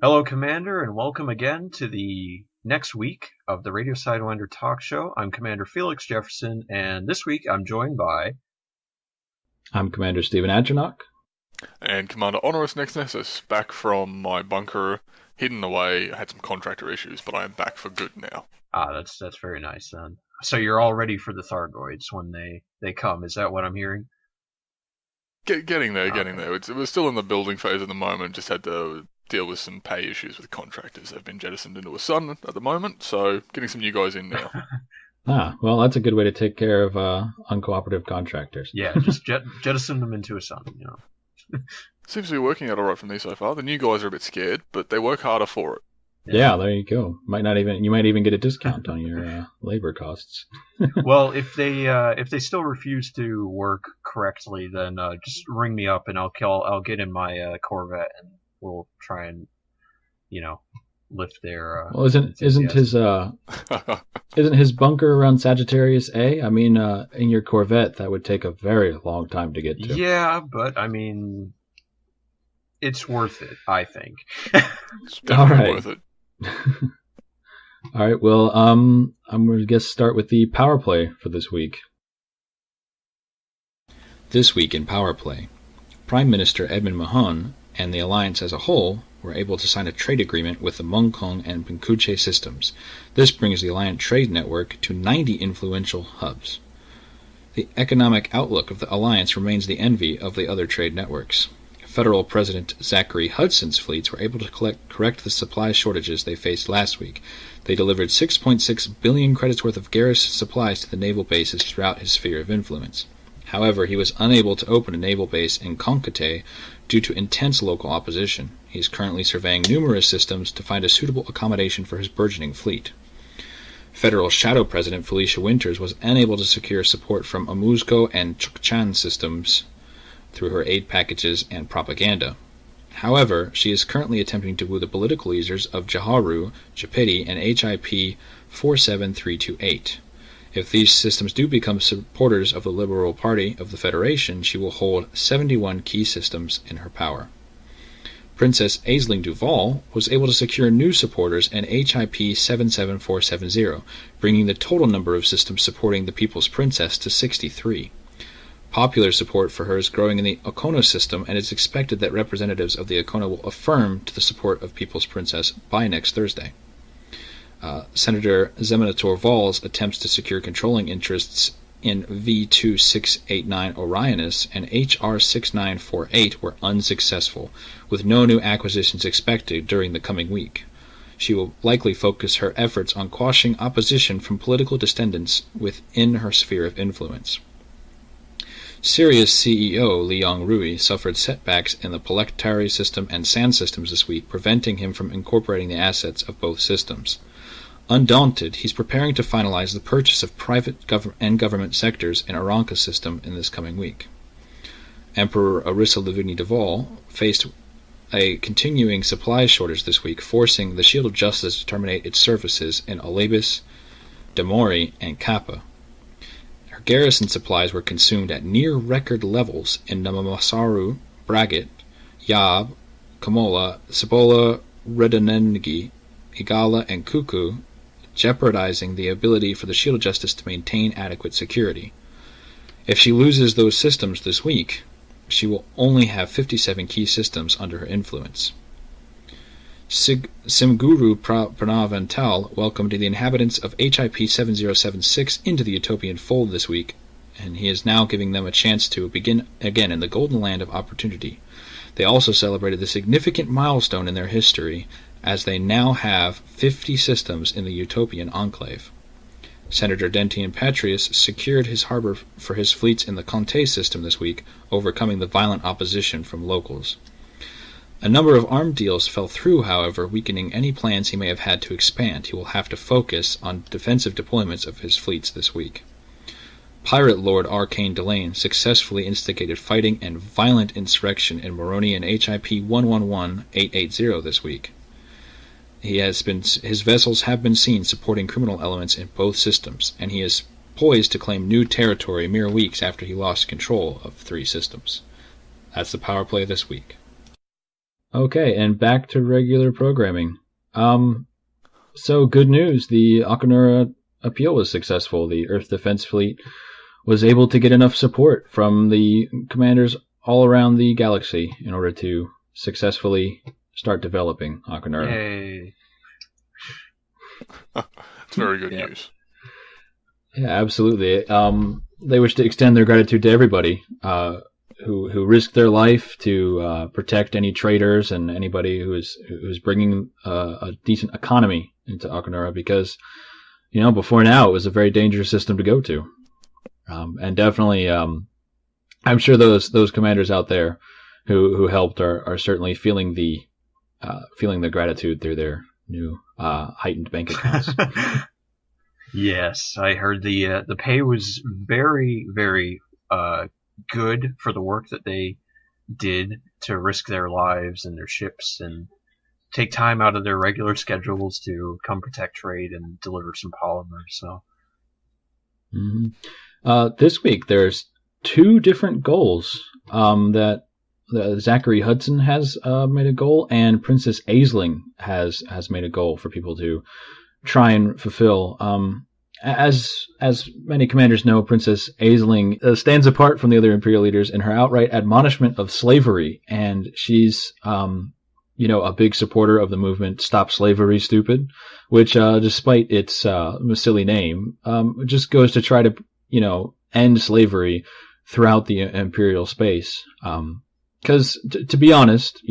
Hello, Commander, and welcome again to the next week of the Radio Sidewinder talk show. I'm Commander Felix Jefferson, and this week I'm joined by... I'm Commander Stephen Adjanock. And Commander Honoris Nessus, back from my bunker, hidden away. I had some contractor issues, but I am back for good now. That's very nice, then. So you're all ready for the Thargoids when they come, is that what I'm hearing? Getting there. We're still in the building phase at the moment, just had to deal with some pay issues with contractors. They've been jettisoned into a sun at the moment, so getting some new guys in now. Well, that's a good way to take care of uncooperative contractors. Yeah, just jettison them into a sun, Seems to be working out alright for me so far. The new guys are a bit scared, but they work harder for it. Yeah, there you go. You might even get a discount on your labor costs. Well, if they still refuse to work correctly, then just ring me up and I'll get in my Corvette and we'll try and lift their. Well, isn't his bunker around Sagittarius A? I mean, in your Corvette, that would take a very long time to get to. Yeah, but I mean, it's worth it, I think. It's definitely worth it. All right. Well, I'm going to start with the Powerplay for this week. This week in Powerplay, Prime Minister Edmund Mahon and the Alliance as a whole were able to sign a trade agreement with the Mongkong and Pinkuche systems. This brings the Alliance trade network to 90 influential hubs. The economic outlook of the Alliance remains the envy of the other trade networks. Federal President Zachary Hudson's fleets were able to correct the supply shortages they faced last week. They delivered 6.6 billion credits worth of garrison supplies to the naval bases throughout his sphere of influence. However, he was unable to open a naval base in Konkate due to intense local opposition. He is currently surveying numerous systems to find a suitable accommodation for his burgeoning fleet. Federal Shadow President Felicia Winters was unable to secure support from Amuzco and Chukchan systems through her aid packages and propaganda. However, she is currently attempting to woo the political leaders of Jaharu, Japiti, and HIP 47328. If these systems do become supporters of the Liberal Party of the Federation, she will hold 71 key systems in her power. Princess Aisling Duval was able to secure new supporters in HIP 77470, bringing the total number of systems supporting the People's Princess to 63. Popular support for her is growing in the Okono system, and it's expected that representatives of the Okono will affirm to the support of People's Princess by next Thursday. Senator Zeminator Vols' attempts to secure controlling interests in V2689 Orionis and HR 6948 were unsuccessful, with no new acquisitions expected during the coming week. She will likely focus her efforts on quashing opposition from political descendants within her sphere of influence. Sirius CEO Liang Rui suffered setbacks in the Plectari system and Sand systems this week, preventing him from incorporating the assets of both systems. Undaunted, he's preparing to finalize the purchase of private and government sectors in Aranka system in this coming week. Emperor Arissa Lavigny Deval faced a continuing supply shortage this week, forcing the Shield of Justice to terminate its services in Alabis, Damori, and Kappa. Her garrison supplies were consumed at near-record levels in Namamasaru, Bragit, Yab, Kamola, Cibola, Redanengi, Igala, and Kuku, jeopardizing the ability for the Shield of Justice to maintain adequate security. If she loses those systems this week, she will only have 57 key systems under her influence. Simguru Pranavantal welcomed the inhabitants of HIP 7076 into the Utopian fold this week, and he is now giving them a chance to begin again in the golden land of opportunity. They also celebrated the significant milestone in their history, as they now have 50 systems in the Utopian enclave. Senator Dentian Patrius secured his harbor for his fleets in the Conte system this week, overcoming the violent opposition from locals. A number of armed deals fell through, however, weakening any plans he may have had to expand. He will have to focus on defensive deployments of his fleets this week. Pirate Lord Arcane Delane successfully instigated fighting and violent insurrection in Moroni and HIP 111880 this week. His vessels have been seen supporting criminal elements in both systems, and he is poised to claim new territory mere weeks after he lost control of 3 systems. That's the power play this week. Okay, and back to regular programming. So good news, the Akanura appeal was successful. The Earth Defense Fleet was able to get enough support from the commanders all around the galaxy in order to successfully start developing Akanura. Yay. It's very good news. Yeah, absolutely. They wish to extend their gratitude to everybody who risked their life to protect any traders and anybody who's bringing a decent economy into Akanura, because before now it was a very dangerous system to go to, and definitely I'm sure those commanders out there who helped are certainly feeling the gratitude through their new heightened bank accounts. Yes, I heard the pay was very, very good for the work that they did to risk their lives and their ships and take time out of their regular schedules to come protect trade and deliver some polymers. So, this week there's 2 different goals that Zachary Hudson has made a goal, and Princess Aisling has made a goal for people to try and fulfill. As many commanders know, Princess Aisling stands apart from the other Imperial leaders in her outright admonishment of slavery, and she's a big supporter of the movement Stop Slavery Stupid, which despite its silly name, just goes to try to end slavery throughout the Imperial space. Because to be honest,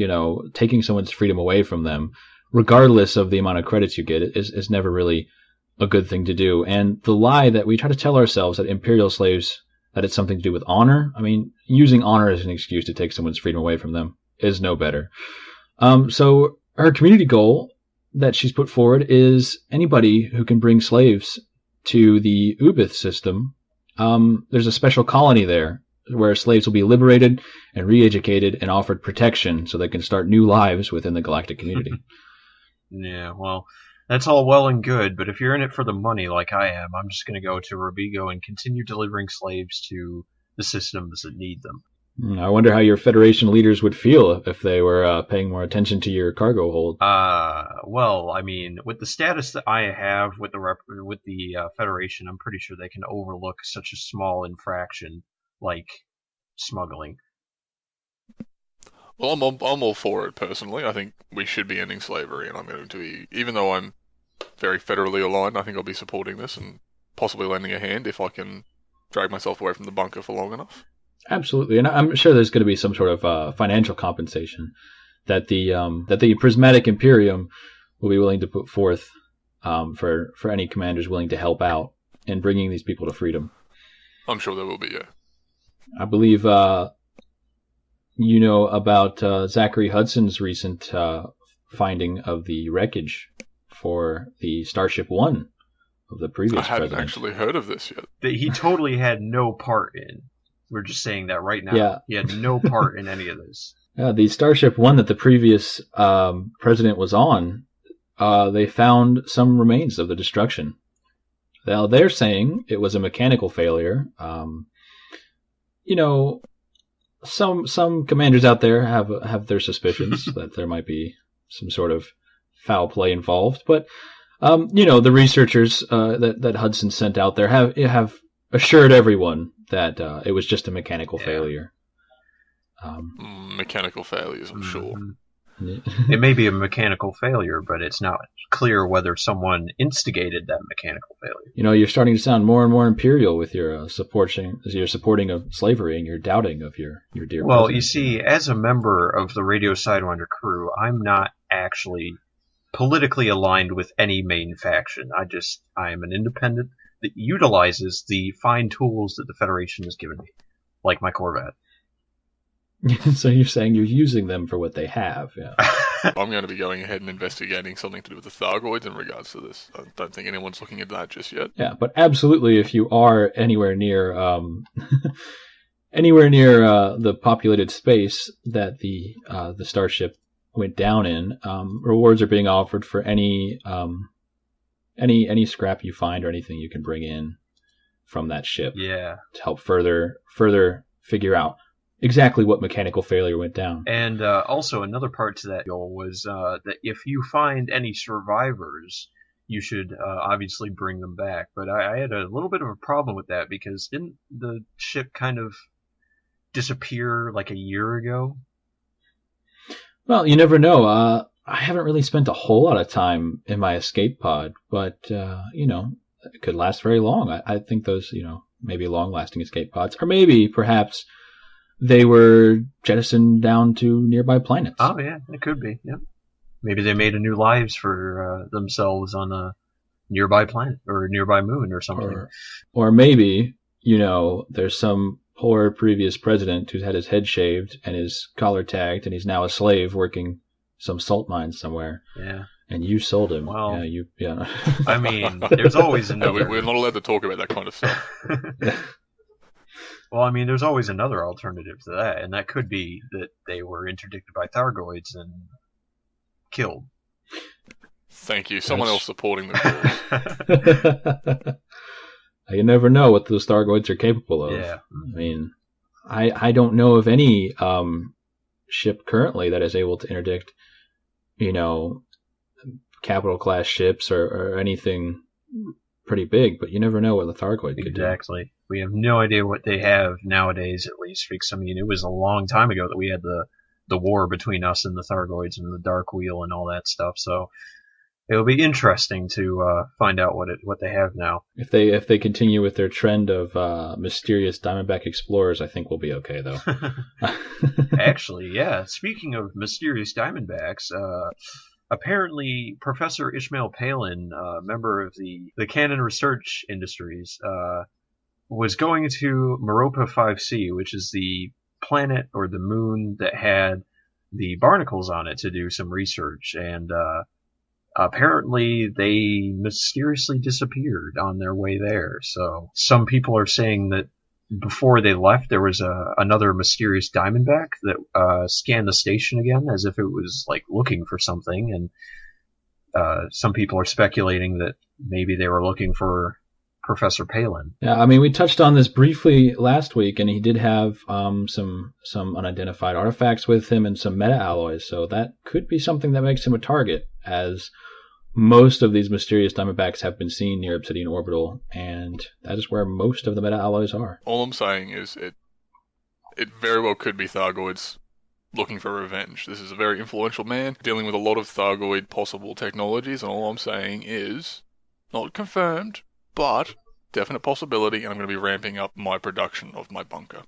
taking someone's freedom away from them, regardless of the amount of credits you get, is never really a good thing to do. And the lie that we try to tell ourselves that Imperial slaves, that it's something to do with honor, I mean, using honor as an excuse to take someone's freedom away from them is no better. So her community goal that she's put forward is anybody who can bring slaves to the Ubith system. There's a special colony there where slaves will be liberated and re-educated and offered protection so they can start new lives within the galactic community. Yeah, well, that's all well and good, but if you're in it for the money like I am, I'm just going to go to Robigo and continue delivering slaves to the systems that need them. I wonder how your Federation leaders would feel if they were paying more attention to your cargo hold. Well, I mean, with the status that I have with the Federation, I'm pretty sure they can overlook such a small infraction like smuggling. Well, I'm all for it personally. I think we should be ending slavery, and I'm going to be, even though I'm very federally aligned, I think I'll be supporting this and possibly lending a hand if I can drag myself away from the bunker for long enough. Absolutely, and I'm sure there's going to be some sort of financial compensation that the Prismatic Imperium will be willing to put forth for any commanders willing to help out in bringing these people to freedom. I'm sure there will be, yeah. I believe about Zachary Hudson's recent finding of the wreckage for the Starship 1 of the previous president. I hadn't actually heard of this yet. That he totally had no part in. We're just saying that right now. Yeah. He had no part in any of this. Yeah, the Starship 1 that the previous president was on, they found some remains of the destruction. Now, they're saying it was a mechanical failure. Some commanders out there have their suspicions that there might be some sort of foul play involved, but the researchers that Hudson sent out there have assured everyone that it was just a mechanical failure. Mechanical failures, I'm sure. It may be a mechanical failure, but it's not clear whether someone instigated that mechanical failure. You're starting to sound more and more imperial with your supporting of slavery and your doubting of your dear Well, president. You see, as a member of the Radio Sidewinder crew, I'm not actually politically aligned with any main faction. I am an independent that utilizes the fine tools that the Federation has given me, like my Corvette. So you're saying you're using them for what they have, yeah. I'm going to be going ahead and investigating something to do with the Thargoids in regards to this. I don't think anyone's looking at that just yet. Yeah, but absolutely, if you are anywhere near the populated space that the Starship went down in, rewards are being offered for any scrap you find or anything you can bring in from that ship. Yeah. To help further figure out exactly what mechanical failure went down. And also another part to that goal was that if you find any survivors, you should obviously bring them back. But I had a little bit of a problem with that because didn't the ship kind of disappear like a year ago? Well, you never know. I haven't really spent a whole lot of time in my escape pod, but, it could last very long. I think those, maybe long-lasting escape pods, or maybe, perhaps, they were jettisoned down to nearby planets. Oh, yeah, it could be, yeah. Maybe they made a new lives for themselves on a nearby planet, or a nearby moon, or something. Or maybe, there's some poor previous president who's had his head shaved and his collar tagged, and he's now a slave working some salt mines somewhere. Yeah. And you sold him. Well, yeah. I mean, there's always another... No, we're not allowed to talk about that kind of stuff. Well, I mean, there's always another alternative to that, and that could be that they were interdicted by Thargoids and killed. Thank you. Someone else supporting the cause. You never know what those Thargoids are capable of. Yeah. I mean, I don't know of any ship currently that is able to interdict, capital class ships or anything pretty big, but you never know what the Thargoid could do. Exactly. We have no idea what they have nowadays, at least, because, I mean, it was a long time ago that we had the war between us and the Thargoids and the Dark Wheel and all that stuff, so it'll be interesting to find out what they have now. If they continue with their trend of mysterious Diamondback explorers, I think we'll be okay, though. Actually, yeah. Speaking of mysterious Diamondbacks, apparently Professor Ishmael Palin, member of the Cannon Research Industries, was going to Meropa 5C, which is the planet or the moon that had the barnacles on it, to do some research, and apparently they mysteriously disappeared on their way there. So some people are saying that before they left, there was another mysterious Diamondback that scanned the station again as if it was like looking for something, and some people are speculating that maybe they were looking for Professor Palin. Yeah, I mean, we touched on this briefly last week, and he did have some unidentified artifacts with him and some meta-alloys, so that could be something that makes him a target, as most of these mysterious Diamondbacks have been seen near Obsidian Orbital, and that is where most of the meta-alloys are. All I'm saying is it very well could be Thargoids looking for revenge. This is a very influential man, dealing with a lot of Thargoid possible technologies, and all I'm saying is, not confirmed, but definite possibility, and I'm going to be ramping up my production of my bunker.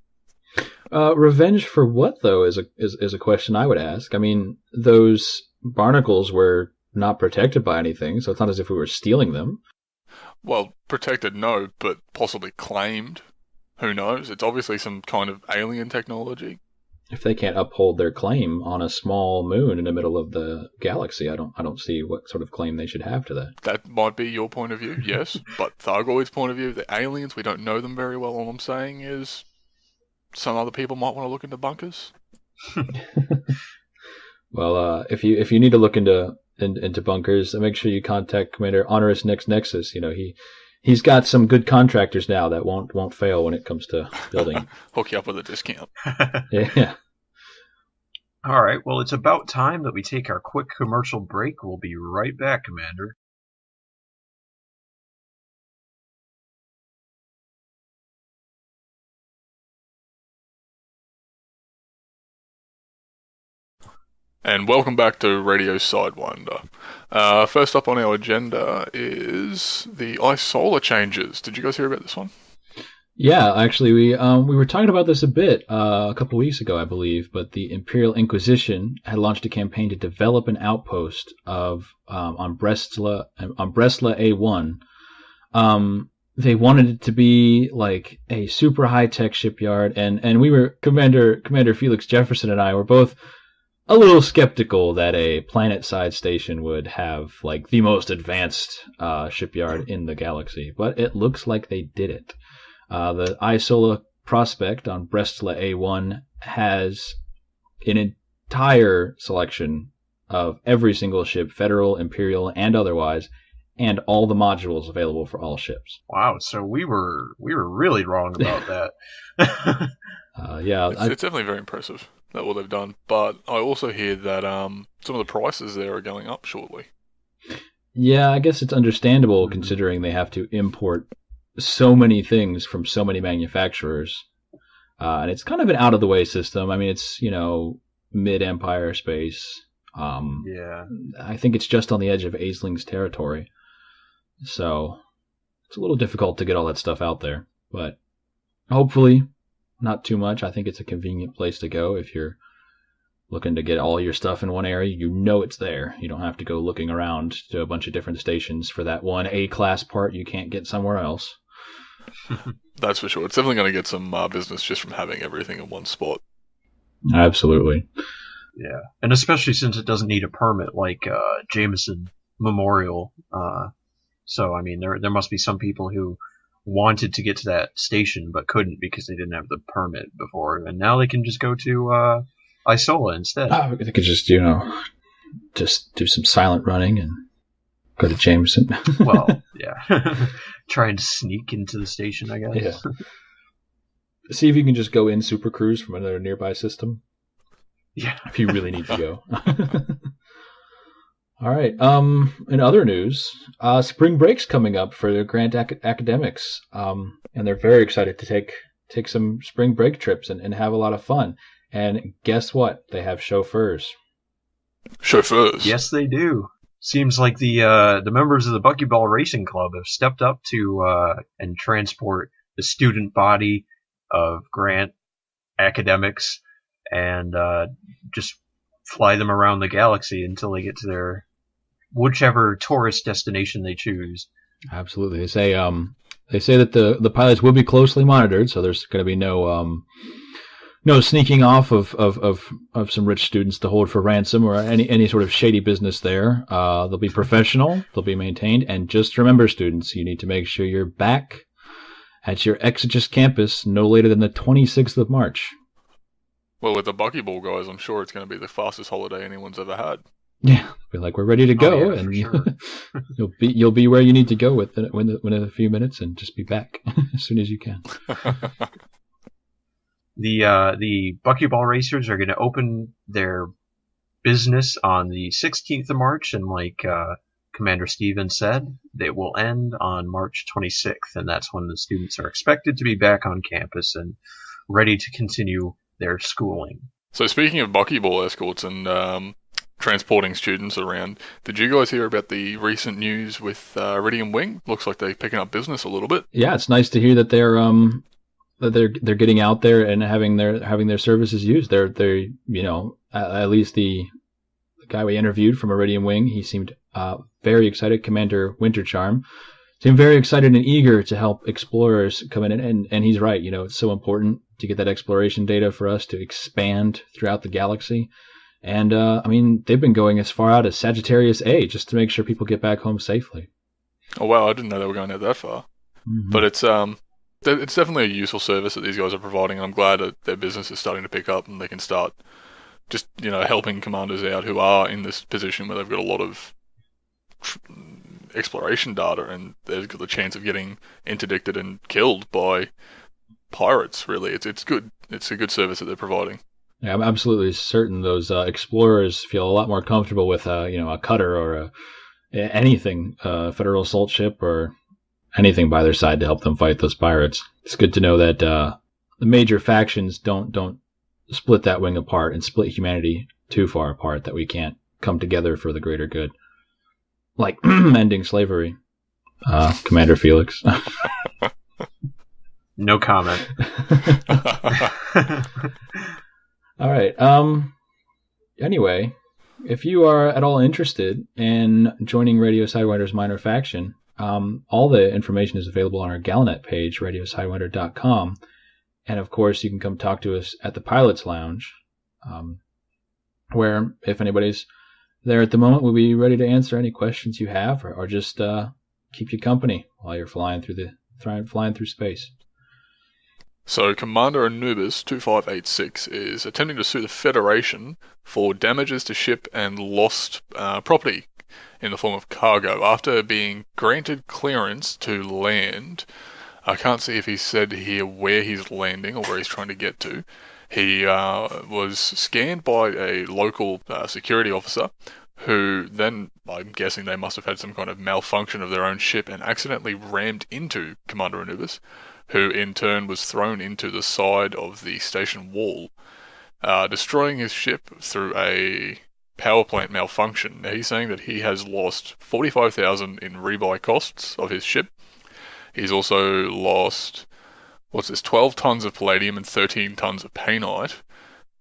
Revenge for what, though, is a question I would ask. I mean, those barnacles were not protected by anything, so it's not as if we were stealing them. Well, protected, no, but possibly claimed. Who knows? It's obviously some kind of alien technology. If they can't uphold their claim on a small moon in the middle of the galaxy, I don't see what sort of claim they should have to that. That might be your point of view, yes, but Thargoid's point of view, the aliens, we don't know them very well. All I'm saying is some other people might want to look into bunkers. Well, if you need to look into bunkers, make sure you contact Commander Honorous Nexus. He's got some good contractors now that won't fail when it comes to building. Hook you up with a discount. Yeah. All right, well, it's about time that we take our quick commercial break. We'll be right back, Commander. And welcome back to Radio Sidewinder. First up on our agenda is the ice solar changes. Did you guys hear about this one? Yeah, actually, we were talking about this a bit a couple weeks ago, I believe. But the Imperial Inquisition had launched a campaign to develop an outpost on Brestla A1. They wanted it to be like a super high tech shipyard, and we were Commander Felix Jefferson and I were both a little skeptical that a planet-side station would have like the most advanced shipyard in the galaxy, but it looks like they did it. The Isola prospect on Brestla A1 has an entire selection of every single ship, Federal, Imperial, and otherwise, and all the modules available for all ships. Wow, so we were really wrong about that. It's definitely very impressive that what they've done. But I also hear that some of the prices there are going up shortly. Yeah, I guess it's understandable considering they have to import so many things from so many manufacturers. And it's kind of an out-of-the-way system. I mean, it's, mid-Empire space. I think it's just on the edge of Aisling's territory. So it's a little difficult to get all that stuff out there. But hopefully not too much. I think it's a convenient place to go if you're looking to get all your stuff in one area. It's there. You don't have to go looking around to a bunch of different stations for that one A-class part you can't get somewhere else. That's for sure. It's definitely going to get some business just from having everything in one spot. Absolutely. Yeah, and especially since it doesn't need a permit like Jameson Memorial. So, I mean, there must be some people who wanted to get to that station but couldn't because they didn't have the permit before, and now they can just go to Isola instead. They could just, just do some silent running and go to Jameson. Well, yeah. Trying to sneak into the station, I guess. Yeah. See if you can just go in Super Cruise from another nearby system. Yeah. If you really need to go. All right. In other news, spring break's coming up for the Grant academics. And they're very excited to take some spring break trips and have a lot of fun. And guess what? They have chauffeurs. Chauffeurs? Yes, they do. Seems like the members of the Buckyball Racing Club have stepped up to and transport the student body of Grant academics and just fly them around the galaxy until they get to their whichever tourist destination they choose. Absolutely. They say that the pilots will be closely monitored, so there's going to be no sneaking off of some rich students to hold for ransom or any sort of shady business there. They'll be professional, they'll be maintained, and just remember, students, you need to make sure you're back at your Exeter campus no later than the 26th of March. Well, with the Buckyball guys, I'm sure it's going to be the fastest holiday anyone's ever had. Yeah, be like, we're ready to go, and sure. you'll be where you need to go within a few minutes, and just be back as soon as you can. The Buckyball Racers are going to open their business on the 16th of March, and like Commander Stevens said, they will end on March 26th, and that's when the students are expected to be back on campus and ready to continue their schooling. So speaking of Buckyball escorts and transporting students around, did you guys hear about the recent news with Iridium Wing? Looks like they're picking up business a little bit. Yeah, it's nice to hear that they're getting out there and having their services used. They're at least the guy we interviewed from Iridium Wing, he seemed very excited. Commander Wintercharm seemed very excited and eager to help explorers come in, and he's right. It's so important to get that exploration data for us to expand throughout the galaxy. And they've been going as far out as Sagittarius A just to make sure people get back home safely. Oh wow, I didn't know they were going out that far. Mm-hmm. But it's definitely a useful service that these guys are providing, and I'm glad that their business is starting to pick up and they can start just, helping commanders out who are in this position where they've got a lot of exploration data and they've got the chance of getting interdicted and killed by pirates, really. It's good. It's a good service that they're providing. Yeah, I'm absolutely certain those explorers feel a lot more comfortable with a cutter or anything, federal assault ship or anything by their side to help them fight those pirates. It's good to know that the major factions don't split that wing apart and split humanity too far apart that we can't come together for the greater good. Like ending slavery. Commander Felix. No comment. All right. Anyway, if you are at all interested in joining Radio Sidewinder's minor faction, all the information is available on our Galnet page, radiosidewinder.com. And of course, you can come talk to us at the Pilot's Lounge, where if anybody's there at the moment, we'll be ready to answer any questions you have or just keep you company while you're flying through space. So Commander Anubis 2586 is attempting to sue the Federation for damages to ship and lost property in the form of cargo after being granted clearance to land I can't see if he said here where he's landing or where he's trying to get to. He was scanned by a local security officer who then, I'm guessing they must have had some kind of malfunction of their own ship and accidentally rammed into Commander Anubis, who in turn was thrown into the side of the station wall, destroying his ship through a power plant malfunction. Now, he's saying that he has lost 45,000 in rebuy costs of his ship. He's also lost, 12 tons of palladium and 13 tons of painite,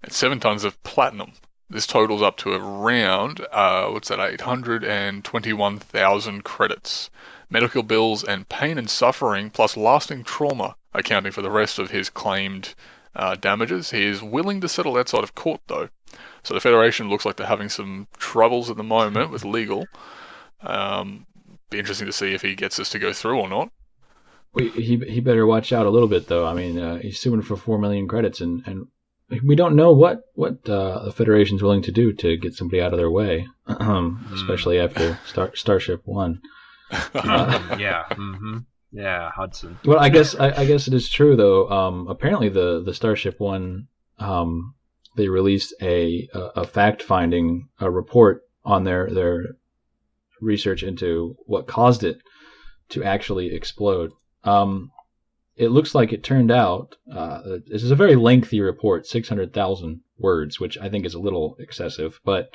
and 7 tons of platinum. This totals up to around, 821,000 credits. Medical bills and pain and suffering, plus lasting trauma, accounting for the rest of his claimed damages. He is willing to settle outside of court, though. So the Federation looks like they're having some troubles at the moment with legal. Be interesting to see if he gets this to go through or not. He better watch out a little bit, though. I mean, he's suing for 4 million credits, and we don't know what the Federation's willing to do to get somebody out of their way, especially after Starship 1. Yeah. Mm-hmm. Yeah, Hudson. Well, I guess it is true, though. Apparently, the Starship 1, they released a fact-finding report on their research into what caused it to actually explode. It looks like it turned out, this is a very lengthy report, 600,000 words, which I think is a little excessive, but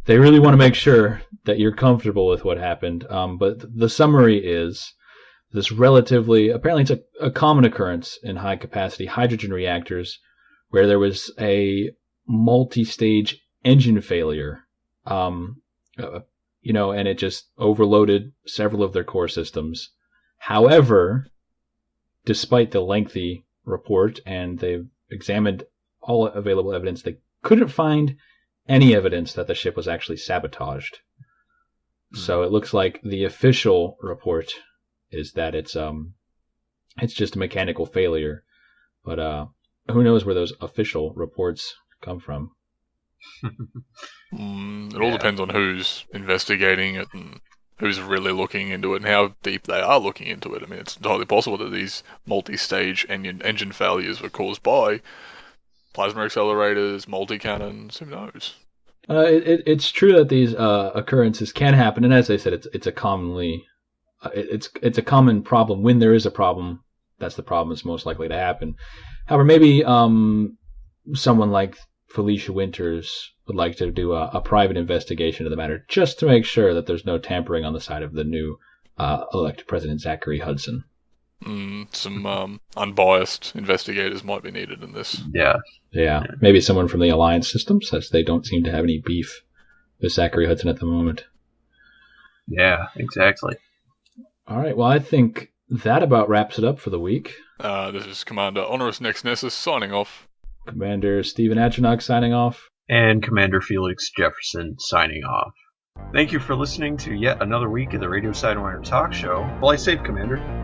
they really want to make sure that you're comfortable with what happened. But the summary is this apparently it's a common occurrence in high-capacity hydrogen reactors where there was a multi-stage engine failure, and it just overloaded several of their core systems. However, despite the lengthy report, and they've examined all available evidence, they couldn't find any evidence that the ship was actually sabotaged. So it looks like the official report is that it's just a mechanical failure. But who knows where those official reports come from? It all depends on who's investigating it and who's really looking into it and how deep they are looking into it. I mean, it's entirely possible that these multi-stage engine failures were caused by plasma accelerators, multi-cannons, who knows? It's true that these occurrences can happen, and as I said, it's a common problem. When there is a problem, that's the problem that's most likely to happen. However, maybe someone like Felicia Winters would like to do a private investigation of the matter, just to make sure that there's no tampering on the side of the new elected president, Zachary Hudson. Some unbiased investigators might be needed in this. Yeah. Maybe someone from the Alliance system, since they don't seem to have any beef with Zachary Hudson at the moment. Yeah, exactly. All right, well, I think that about wraps it up for the week. This is Commander Honorous Next Nessus signing off. Commander Stephen Atronach signing off. And Commander Felix Jefferson signing off. Thank you for listening to yet another week of the Radio Sidewinder Talk Show. Fly safe, Commander.